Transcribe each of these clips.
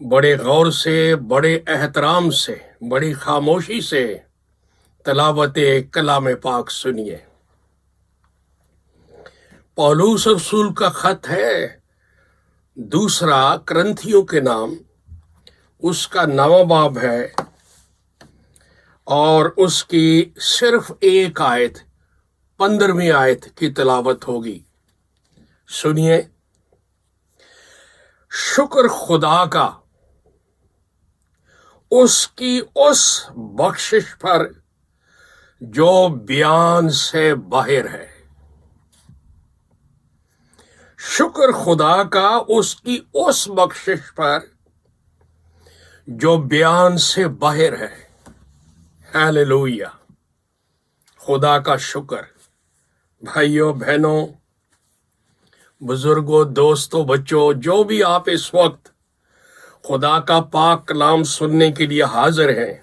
بڑے غور سے، بڑے احترام سے، بڑی خاموشی سے تلاوت کلام پاک سنیے۔ پولس رسول کا خط ہے، دوسرا کرنتھیوں کے نام، اس کا 9واں باب ہے اور اس کی صرف ایک آیت 15ویں آیت کی تلاوت ہوگی۔ سنیے۔ شکر خدا کا اس کی اس بخشش پر جو بیان سے باہر ہے۔ شکر خدا کا اس کی اس بخشش پر جو بیان سے باہر ہے۔ ہیلیلویا، خدا کا شکر۔ بھائیوں بہنوں، بزرگوں، دوستوں، بچوں، جو بھی آپ اس وقت خدا کا پاک کلام سننے کے لیے حاضر ہیں،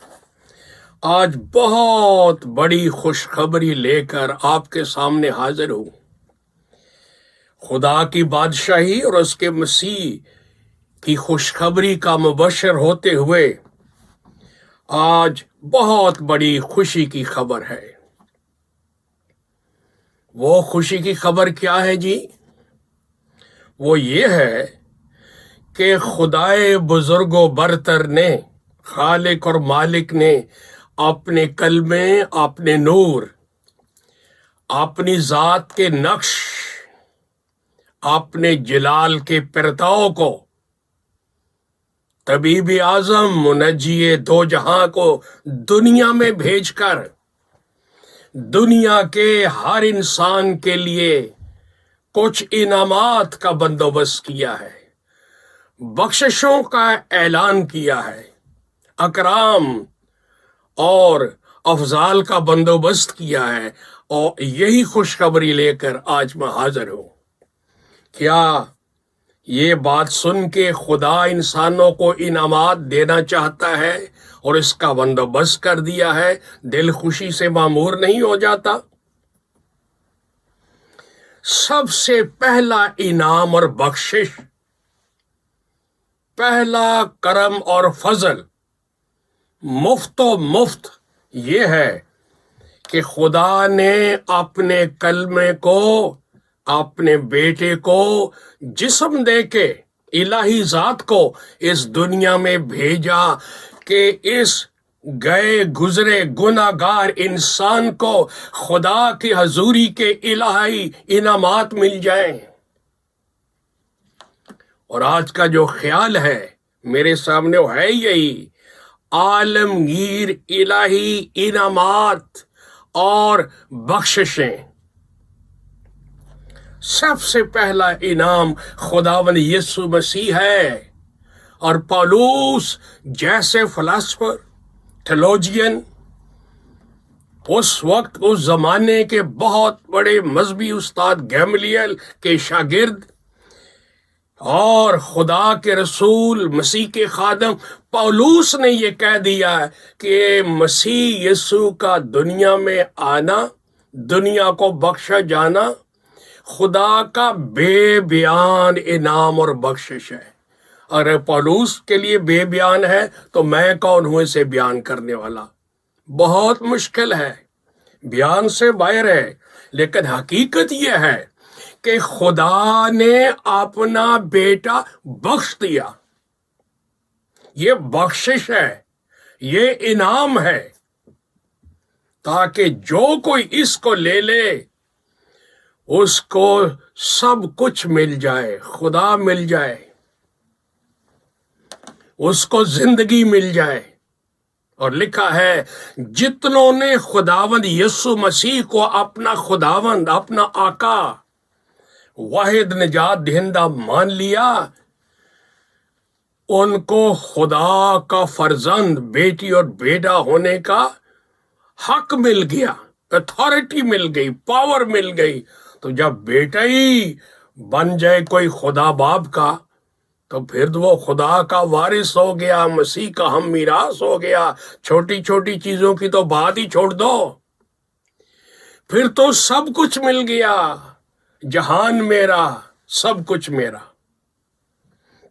آج بہت بڑی خوشخبری لے کر آپ کے سامنے حاضر ہوں۔ خدا کی بادشاہی اور اس کے مسیح کی خوشخبری کا مبشر ہوتے ہوئے آج بہت بڑی خوشی کی خبر ہے۔ وہ خوشی کی خبر کیا ہے جی؟ وہ یہ ہے کہ خدائے بزرگ و برتر نے، خالق اور مالک نے اپنے کلمے، اپنے نور، اپنی ذات کے نقش، اپنے جلال کے پرتاؤ کو طبیب اعظم منجی دو جہاں کو دنیا میں بھیج کر دنیا کے ہر انسان کے لیے کچھ انعامات کا بندوبست کیا ہے، بخششوں کا اعلان کیا ہے، اکرام اور افضال کا بندوبست کیا ہے، اور یہی خوشخبری لے کر آج میں حاضر ہوں۔ کیا یہ بات سن کے خدا انسانوں کو انعامات دینا چاہتا ہے اور اس کا بندوبست کر دیا ہے، دل خوشی سے معمور نہیں ہو جاتا؟ سب سے پہلا انعام اور بخشش، پہلا کرم اور فضل، مفت و مفت، یہ ہے کہ خدا نے اپنے کلمے کو، اپنے بیٹے کو جسم دے کے، الہی ذات کو اس دنیا میں بھیجا کہ اس گئے گزرے گناہ گار انسان کو خدا کی حضوری کے الہی انعامات مل جائیں۔ اور آج کا جو خیال ہے میرے سامنے وہ ہے یہی، عالمگیر الہی انعامات اور بخششیں۔ سب سے پہلا انعام خداوند یسوع مسیح ہے، اور پولس جیسے فلسفر، تھیولوجین، اس وقت اس زمانے کے بہت بڑے مذہبی استاد گیملیل کے شاگرد اور خدا کے رسول، مسیح کے خادم پولس نے یہ کہہ دیا کہ مسیح یسوع کا دنیا میں آنا، دنیا کو بخشا جانا، خدا کا بے بیان انعام اور بخشش ہے۔ اگر پولس کے لیے بے بیان ہے تو میں کون ہوں اسے بیان کرنے والا؟ بہت مشکل ہے، بیان سے باہر ہے۔ لیکن حقیقت یہ ہے کہ خدا نے اپنا بیٹا بخش دیا۔ یہ بخشش ہے، یہ انعام ہے، تاکہ جو کوئی اس کو لے لے اس کو سب کچھ مل جائے، خدا مل جائے، اس کو زندگی مل جائے۔ اور لکھا ہے جتنوں نے خداوند یسوع مسیح کو اپنا خداوند، اپنا آقا، واحد نجات دہندہ مان لیا، ان کو خدا کا فرزند، بیٹی اور بیٹا ہونے کا حق مل گیا، اتھارٹی مل گئی، پاور مل گئی۔ تو جب بیٹا ہی بن جائے کوئی خدا باپ کا، تو پھر وہ خدا کا وارث ہو گیا، مسیح کا ہم میراث ہو گیا۔ چھوٹی چھوٹی چیزوں کی تو بات ہی چھوڑ دو، پھر تو سب کچھ مل گیا، جہان میرا، سب کچھ میرا۔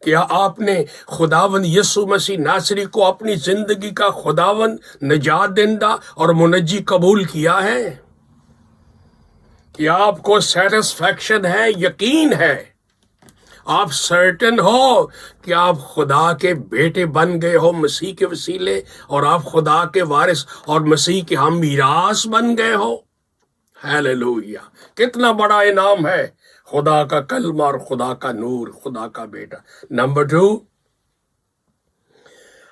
کیا آپ نے خداوند یسوع مسیح ناصری کو اپنی زندگی کا خداوند نجات دہندہ اور منجی قبول کیا ہے؟ کیا آپ کو سیٹسفیکشن ہے، یقین ہے، آپ سرٹن ہو کہ آپ خدا کے بیٹے بن گئے ہو مسیح کے وسیلے، اور آپ خدا کے وارث اور مسیح کے ہم میراث بن گئے ہو؟ ہیلیلویا! کتنا بڑا انعام ہے، خدا کا کلمہ اور خدا کا نور، خدا کا بیٹا۔ نمبر 2،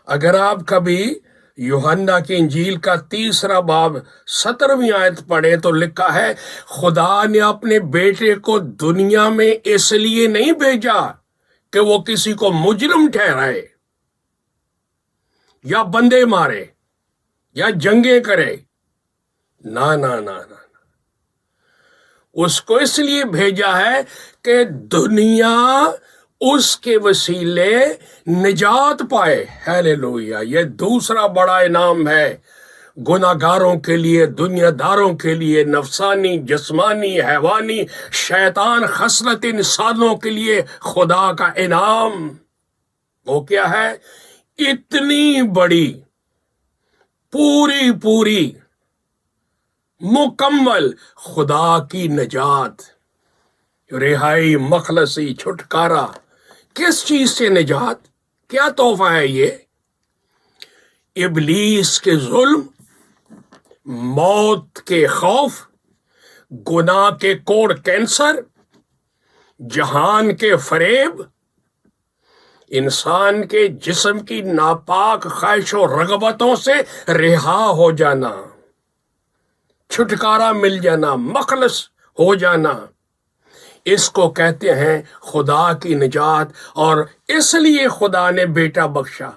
اگر آپ کبھی یوحنا کی انجیل کا 3 باب 17ویں آیت پڑھے تو لکھا ہے، خدا نے اپنے بیٹے کو دنیا میں اس لیے نہیں بھیجا کہ وہ کسی کو مجرم ٹھہرائے یا بندے مارے یا جنگیں کرے، نہ نہ نہ نہ، اس کو اس لیے بھیجا ہے کہ دنیا اس کے وسیلے نجات پائے۔ ہیلیلویا! یہ دوسرا بڑا انعام ہے گناہ گاروں کے لیے، دنیا داروں کے لیے، نفسانی، جسمانی، حیوانی، شیطان خصلت انسانوں کے لیے خدا کا انعام۔ وہ کیا ہے؟ اتنی بڑی، پوری مکمل خدا کی نجات، رہائی، مخلصی، چھٹکارا۔ کس چیز سے نجات؟ کیا تحفہ ہے یہ؟ ابلیس کے ظلم، موت کے خوف، گناہ کے کوڑ کینسر، جہان کے فریب، انسان کے جسم کی ناپاک خواہش و رغبتوں سے رہا ہو جانا، چھٹکارا مل جانا، مخلص ہو جانا، اس کو کہتے ہیں خدا کی نجات۔ اور اس لیے خدا نے بیٹا بخشا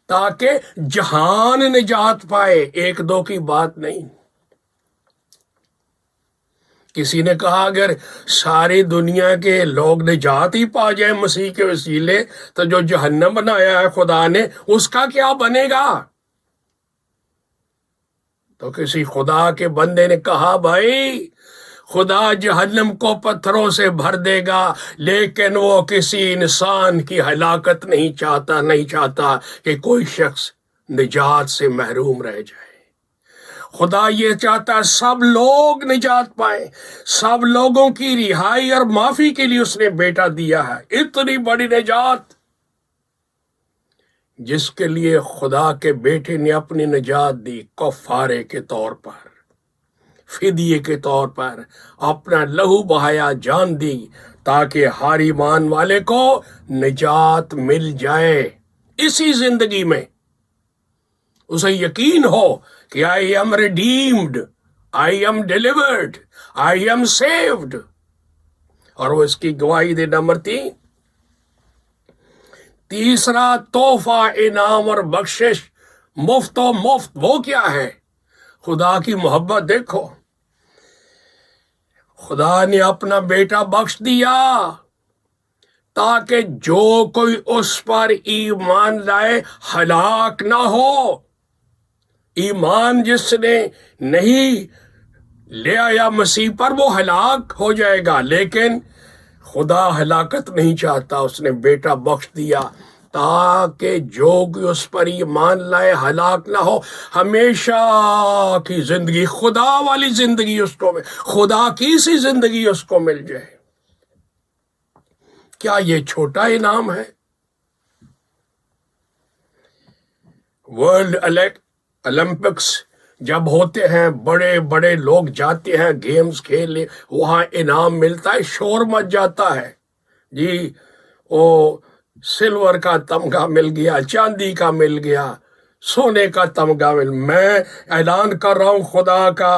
تاکہ جہان نجات پائے، 1-2 کی بات نہیں۔ کسی نے کہا اگر ساری دنیا کے لوگ نجات ہی پا جائیں مسیح کے وسیلے تو جو جہنم بنایا ہے خدا نے اس کا کیا بنے گا؟ تو کسی خدا کے بندے نے کہا بھائی خدا جہنم کو پتھروں سے بھر دے گا، لیکن وہ کسی انسان کی ہلاکت نہیں چاہتا کہ کوئی شخص نجات سے محروم رہ جائے۔ خدا یہ چاہتا ہے سب لوگ نجات پائیں، سب لوگوں کی رہائی اور معافی کے لیے اس نے بیٹا دیا ہے۔ اتنی بڑی نجات جس کے لیے خدا کے بیٹے نے اپنی نجات دی، کفارے کے طور پر، فدیے کے طور پر اپنا لہو بہایا، جان دی، تاکہ ہر ایمان والے کو نجات مل جائے اسی زندگی میں۔ اسے یقین ہو کہ I am redeemed, I am delivered, I am saved، اور وہ اس کی گواہی دے۔ نمبر 3، تیسرا تحفہ، انعام اور بخشش، مفت وہ کیا ہے؟ خدا کی محبت۔ دیکھو خدا نے اپنا بیٹا بخش دیا تاکہ جو کوئی اس پر ایمان لائے ہلاک نہ ہو۔ ایمان جس نے نہیں لے آیا مسیح پر وہ ہلاک ہو جائے گا، لیکن خدا ہلاکت نہیں چاہتا، اس نے بیٹا بخش دیا تاکہ جو کوئی اس پر ایمان لائے ہلاک نہ ہو، ہمیشہ کی زندگی، خدا والی زندگی اس کو خدا کی سی زندگی اس کو مل جائے۔ کیا یہ چھوٹا انعام ہے؟ ورلڈ اولمپکس جب ہوتے ہیں، بڑے بڑے لوگ جاتے ہیں گیمز کھیلنے، وہاں انعام ملتا ہے، شور مچ جاتا ہے، جی وہ سلور کا تمغہ مل گیا، چاندی کا مل گیا، سونے کا تمغہ میں اعلان کر رہا ہوں خدا کا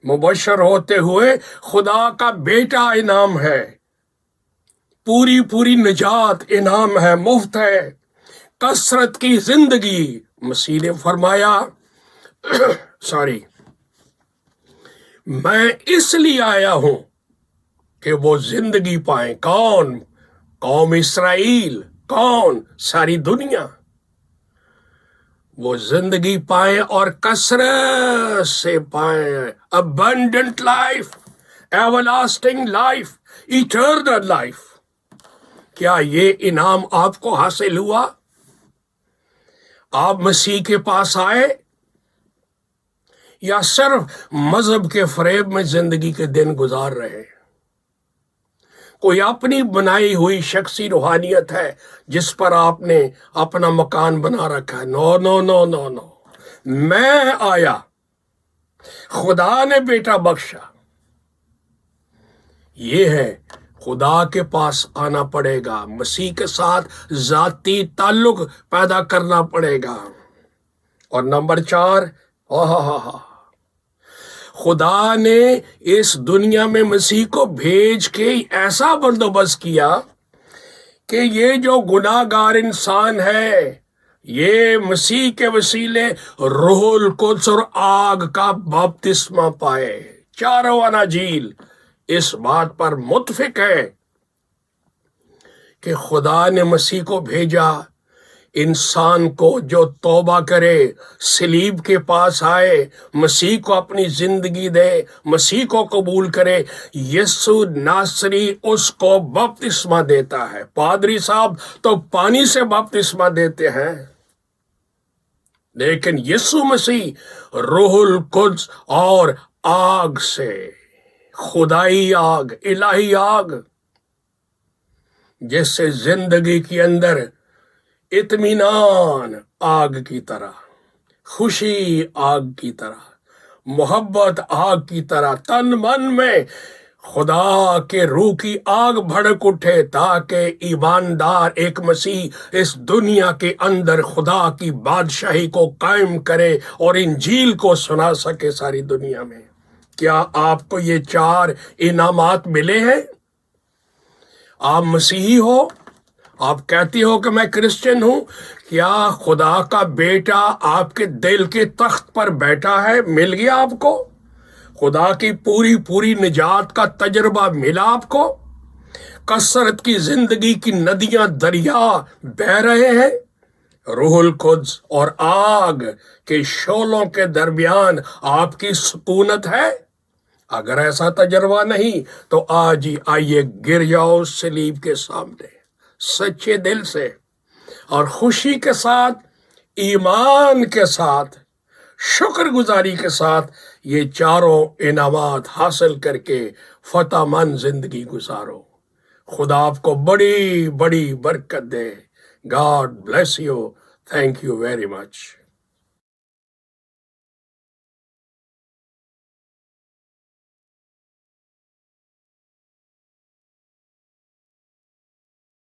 مبشر ہوتے ہوئے، خدا کا بیٹا انعام ہے، پوری نجات انعام ہے، مفت ہے، کثرت کی زندگی۔ مسیح نے فرمایا میں اس لیے آیا ہوں کہ وہ زندگی پائیں۔ کون؟ قوم اسرائیل۔ کون؟ ساری دنیا۔ وہ زندگی پائیں اور کثرت سے پائیں، abundant life, everlasting life, eternal life۔ کیا یہ انعام آپ کو حاصل ہوا؟ آپ مسیح کے پاس آئے یا صرف مذہب کے فریب میں زندگی کے دن گزار رہے؟ کوئی اپنی بنائی ہوئی شخصی روحانیت ہے جس پر آپ نے اپنا مکان بنا رکھا ہے؟ نو نو نو نو نو، میں آیا، خدا نے بیٹا بخشا، یہ ہے خدا کے پاس آنا پڑے گا، مسیح کے ساتھ ذاتی تعلق پیدا کرنا پڑے گا۔ اور نمبر 4، خدا نے اس دنیا میں مسیح کو بھیج کے ایسا بندوبست کیا کہ یہ جو گناہ گار انسان ہے یہ مسیح کے وسیلے روح القدس اور آگ کا بپتسمہ پائے۔ چاروں اناجیل اس بات پر متفق ہے کہ خدا نے مسیح کو بھیجا انسان کو جو توبہ کرے، صلیب کے پاس آئے، مسیح کو اپنی زندگی دے، مسیح کو قبول کرے، یسوع ناصری اس کو بپتسمہ دیتا ہے۔ پادری صاحب تو پانی سے بپتسمہ دیتے ہیں، لیکن یسوع مسیح روح القدس اور آگ سے، خدائی آگ، الہی آگ، جس سے زندگی کے اندر اطمینان آگ کی طرح، خوشی آگ کی طرح، محبت آگ کی طرح تن من میں خدا کے روح کی آگ بھڑک اٹھے، تاکہ ایماندار ایک مسیح اس دنیا کے اندر خدا کی بادشاہی کو قائم کرے اور انجیل کو سنا سکے ساری دنیا میں۔ کیا آپ کو یہ 4 انعامات ملے ہیں؟ آپ مسیحی ہو، آپ کہتی ہو کہ میں کرسچن ہوں، کیا خدا کا بیٹا آپ کے دل کے تخت پر بیٹھا ہے؟ مل گیا آپ کو؟ خدا کی پوری نجات کا تجربہ ملا آپ کو؟ کثرت کی زندگی کی ندیاں دریا بہہ رہے ہیں؟ روح القدس اور آگ کے شعلوں کے درمیان آپ کی سکونت ہے؟ اگر ایسا تجربہ نہیں تو آج ہی آئیے گر جاؤ صلیب کے سامنے سچے دل سے اور خوشی کے ساتھ، ایمان کے ساتھ، شکر گزاری کے ساتھ یہ 4 انعامات حاصل کر کے فتح مند زندگی گزارو۔ خدا آپ کو بڑی بڑی برکت دے۔ God bless you. Thank you very much.